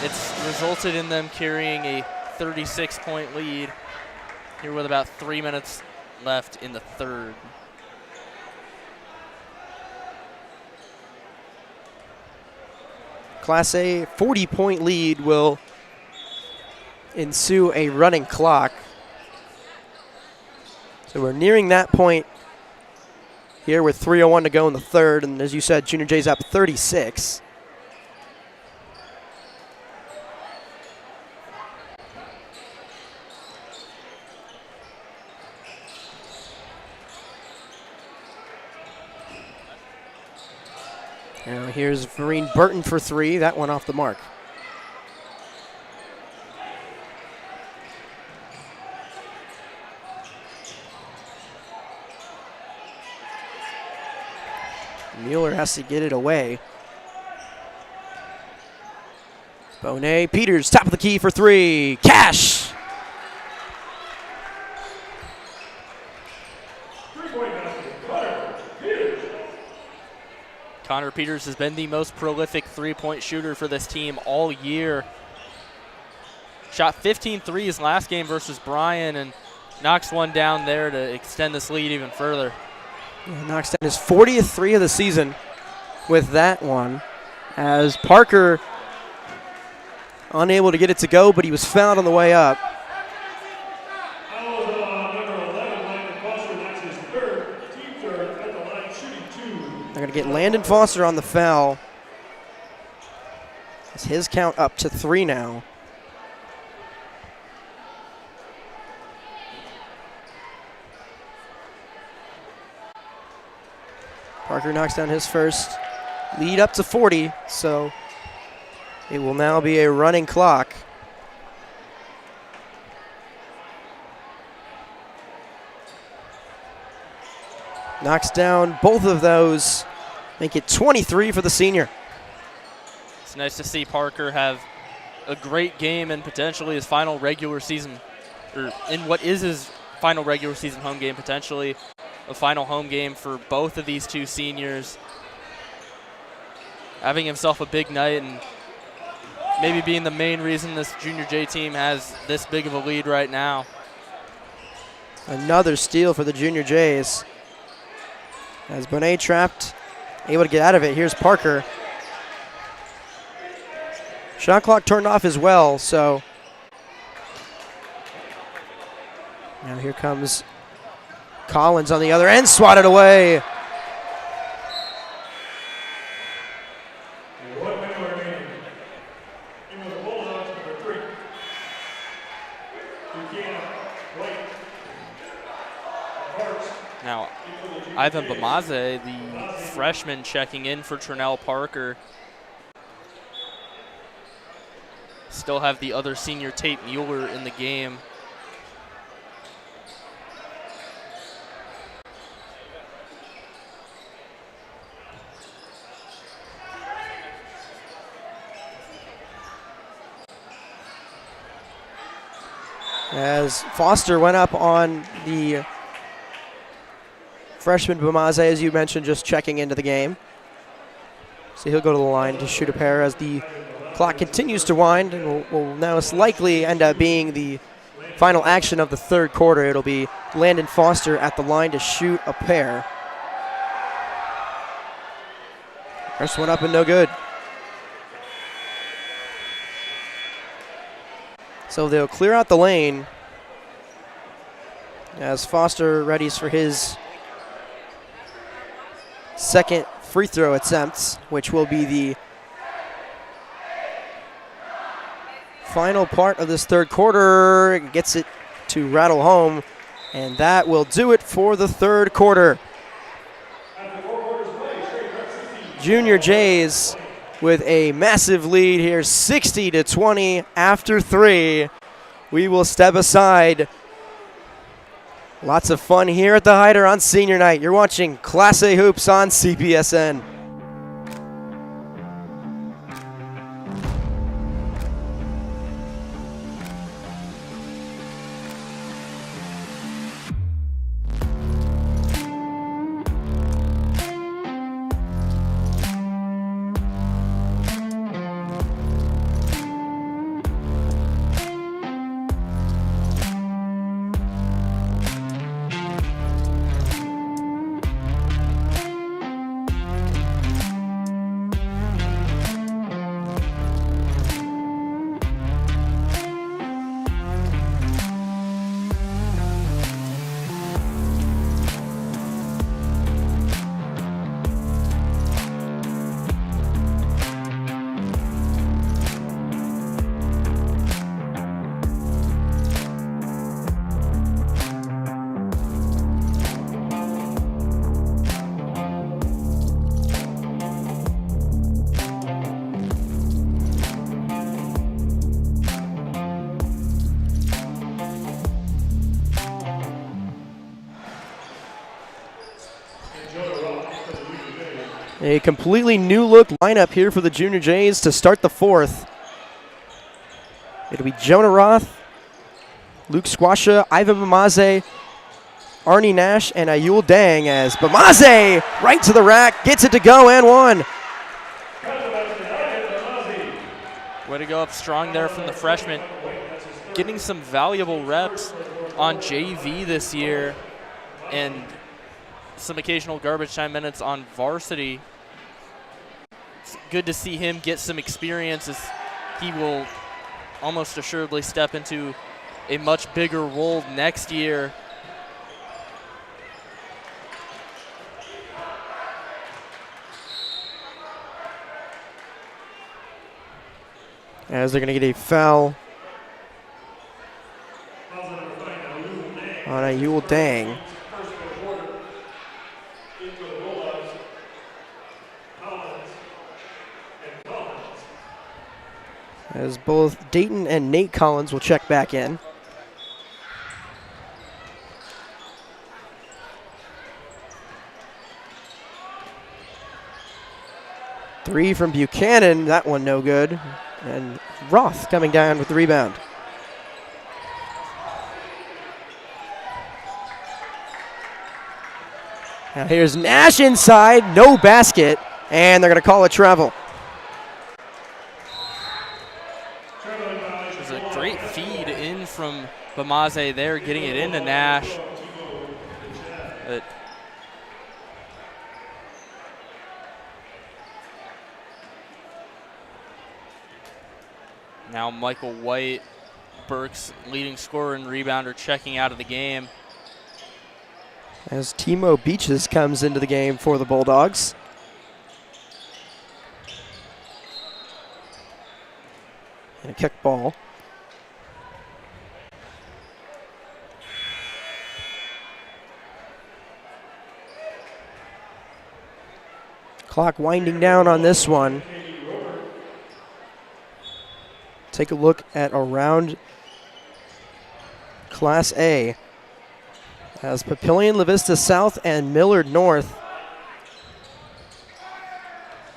it's resulted in them carrying a 36-point lead here with about 3 minutes left in the third. Class A 40-point lead will ensue a running clock. So we're nearing that point here with 3:01 to go in the third, and as you said, Junior J's up 36. Now here's Vereen Burton for three. That one off the mark. Mueller has to get it away. Bonet, Peters, top of the key for three. Cash! Connor Peters has been the most prolific three-point shooter for this team all year. Shot 15 threes last game versus Bryan and knocks one down there to extend this lead even further. Yeah, knocks down his 40th three of the season with that one, as Parker unable to get it to go, but he was fouled on the way up. They're going to get Landon Foster on the foul. It's his count up to three now. Parker knocks down his first. Lead up to 40, so it will now be a running clock. Knocks down both of those, make it 23 for the senior. It's nice to see Parker have a great game and potentially his final regular season, or in what is his final regular season home game, potentially a final home game for both of these two seniors. Having himself a big night and maybe being the main reason this Junior J team has this big of a lead right now. Another steal for the Junior Jays. As Bonet trapped, able to get out of it. Here's Parker. Shot clock turned off as well, so now here comes Collins on the other end, swatted away. 1 minute remaining. In with the Bulldogs, number 3. Buchanan, White. Parks. Now, Ivan Bamaze, the freshman, checking in for Trinell Parker. Still have the other senior, Tate Mueller, in the game. As Foster went up on the freshman Bamaze, as you mentioned, just checking into the game. So he'll go to the line to shoot a pair as the clock continues to wind, and will now likely end up being the final action of the third quarter. It'll be Landon Foster at the line to shoot a pair. First one up and no good. So they'll clear out the lane as Foster readies for his second free throw attempts, which will be the final part of this third quarter. Gets it to rattle home, and that will do it for the third quarter. Junior Jays with a massive lead here, 60-20 after 3. We will step aside. Lots of fun here at the Hyder on senior night. You're watching Class A Hoops on CPSN. A completely new look lineup here for the Junior Jays to start the fourth. It'll be Jonah Roth, Luke Squasha, Ivan Bamaze, Arnie Nash, and Ayul Dang as Bamaze right to the rack, gets it to go and one. Way to go up strong there from the freshman. Getting some valuable reps on JV this year and some occasional garbage time minutes on varsity. It's good to see him get some experience as he will almost assuredly step into a much bigger role next year. As they're going to get a foul on Ayul Dang. As both Dayton and Nate Collins will check back in. Three from Buchanan, that one no good. And Roth coming down with the rebound. Now here's Nash inside, no basket, and they're going to call a travel. It was a great feed in from Bamaze there, getting it into Nash. But now Michael White, Burke's leading scorer and rebounder, checking out of the game. As Timo Beaches comes into the game for the Bulldogs. And a kick ball. Clock winding down on this one. Take a look at around Class A. As Papillion, La Vista South, and Millard North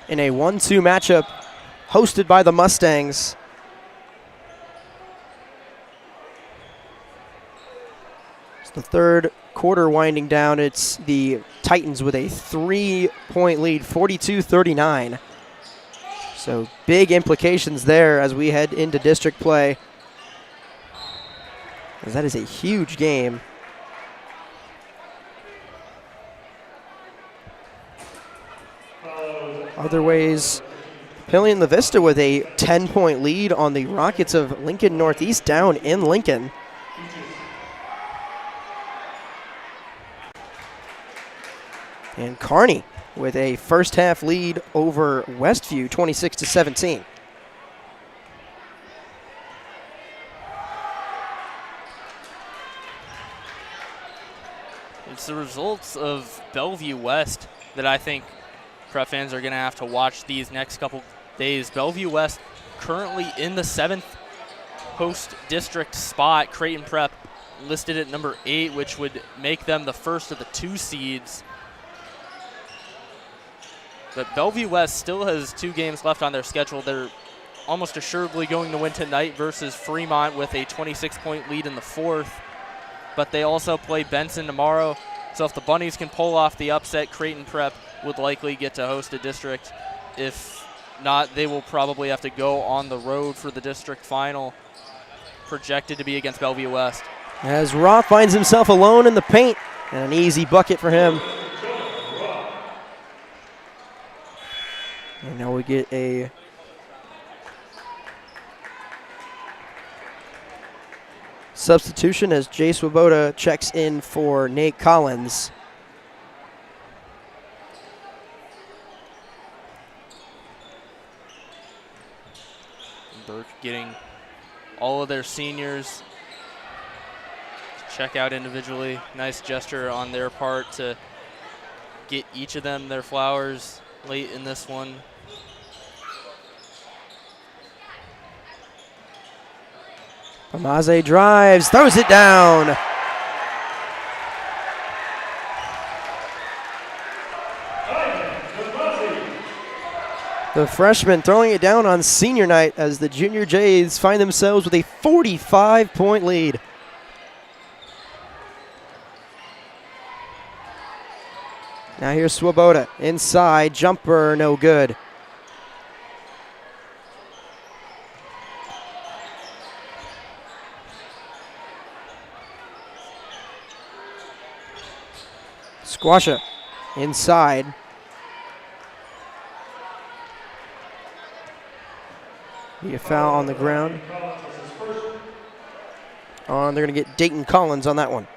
in a 1-2 matchup hosted by the Mustangs. It's the third quarter winding down. It's the Titans with a 3-point lead, 42-39. So big implications there as we head into district play, as that is a huge game. Other ways, Papillion La Vista with a 10-point lead on the Rockets of Lincoln Northeast down in Lincoln. And Kearney with a first half lead over Westview, 26-17. It's the results of Bellevue West that I think Prep fans are going to have to watch these next couple days. Bellevue West currently in the 7th host district spot. Creighton Prep listed at number 8, which would make them the first of the 2 seeds. But Bellevue West still has 2 games left on their schedule. They're almost assuredly going to win tonight versus Fremont with a 26-point lead in the 4th. But they also play Benson tomorrow. So if the Bunnies can pull off the upset, Creighton Prep would likely get to host a district. If not, they will probably have to go on the road for the district final, projected to be against Bellevue West. As Roth finds himself alone in the paint, and an easy bucket for him. And now we get a substitution as Jay Swoboda checks in for Nate Collins. Burke getting all of their seniors to check out individually. Nice gesture on their part to get each of them their flowers late in this one. Bamaze drives, throws it down. The freshman throwing it down on senior night as the Junior Jays find themselves with a 45-point lead. Now here's Swoboda inside, jumper no good. Squasha inside. Be a foul on the ground. They're going to get Dayton Collins on that one.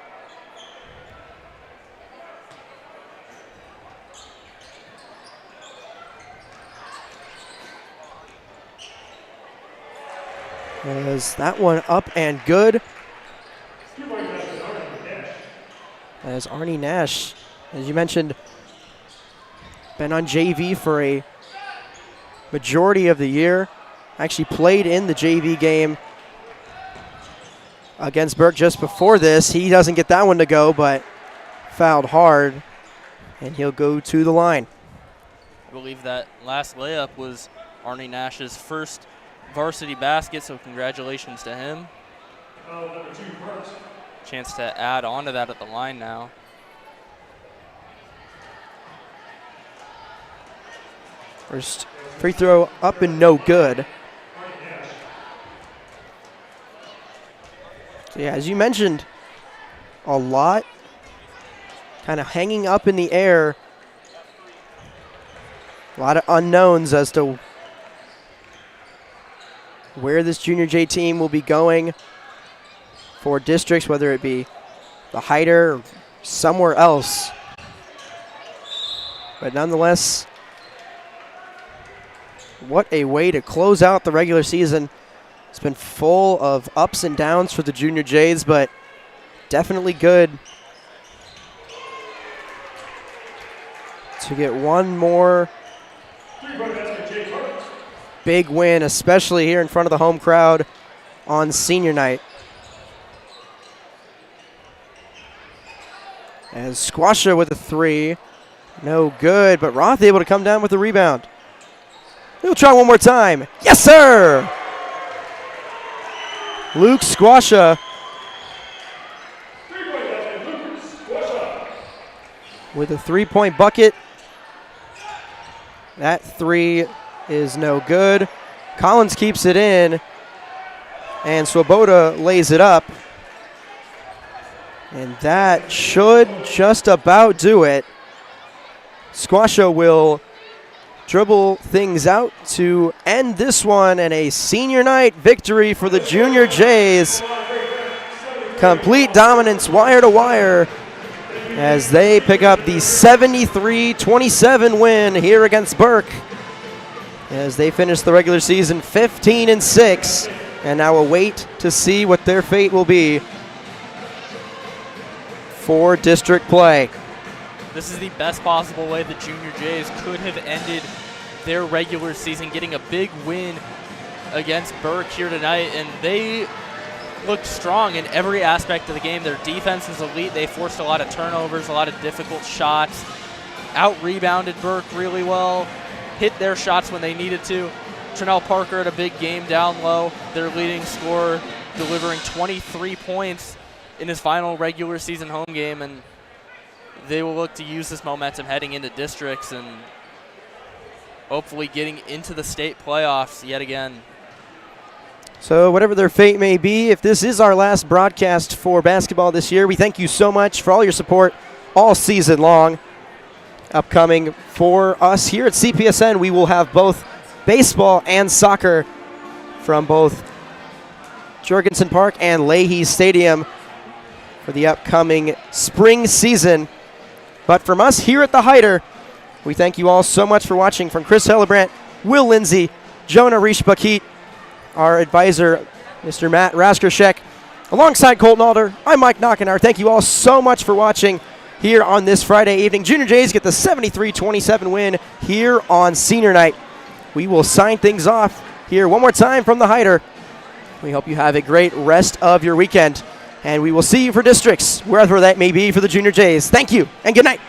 As that one up and good. As Arnie Nash, as you mentioned, been on JV for a majority of the year. Actually played in the JV game against Burke just before this. He doesn't get that one to go, but fouled hard, and he'll go to the line. I believe that last layup was Arnie Nash's first varsity basket, so congratulations to him. Chance to add on to that at the line now. First free throw up and no good. So yeah, as you mentioned, a lot kind of hanging up in the air. A lot of unknowns as to where this Junior J team will be going for districts, whether it be the Hyder or somewhere else. But nonetheless, what a way to close out the regular season. It's been full of ups and downs for the Junior Jays, but definitely good to get one more big win, especially here in front of the home crowd on senior night. As Squasha with a three, no good, but Roth able to come down with the rebound. We'll try one more time. Yes, sir! Luke Squasha with a three-point bucket. That three is no good. Collins keeps it in, and Swoboda lays it up. And that should just about do it. Squasha will dribble things out to end this one, and a senior night victory for the Junior Jays. Complete dominance wire to wire as they pick up the 73-27 win here against Burke, as they finish the regular season 15-6, and now await to see what their fate will be for district play. This is the best possible way the Junior Jays could have ended their regular season, getting a big win against Burke here tonight, and they looked strong in every aspect of the game. Their defense is elite. They forced a lot of turnovers, a lot of difficult shots, out-rebounded Burke really well, hit their shots when they needed to. Trinell Parker had a big game down low, their leading scorer, delivering 23 points in his final regular season home game, and they will look to use this momentum heading into districts and hopefully getting into the state playoffs yet again. So whatever their fate may be, if this is our last broadcast for basketball this year, we thank you so much for all your support all season long. Upcoming for us here at CPSN, we will have both baseball and soccer from both Jorgensen Park and Leahy Stadium for the upcoming spring season. But from us here at the Hyder, we thank you all so much for watching. From Chris Hellebrandt, Will Lindsay, Jonah Reich-Bakit, our advisor, Mr. Matt Raskershek, alongside Colton Alder, I'm Mike Knockenar. Thank you all so much for watching here on this Friday evening. Junior Jays get the 73-27 win here on senior night. We will sign things off here one more time from the Hyder. We hope you have a great rest of your weekend, and we will see you for districts, wherever that may be for the Junior Jays. Thank you, and good night.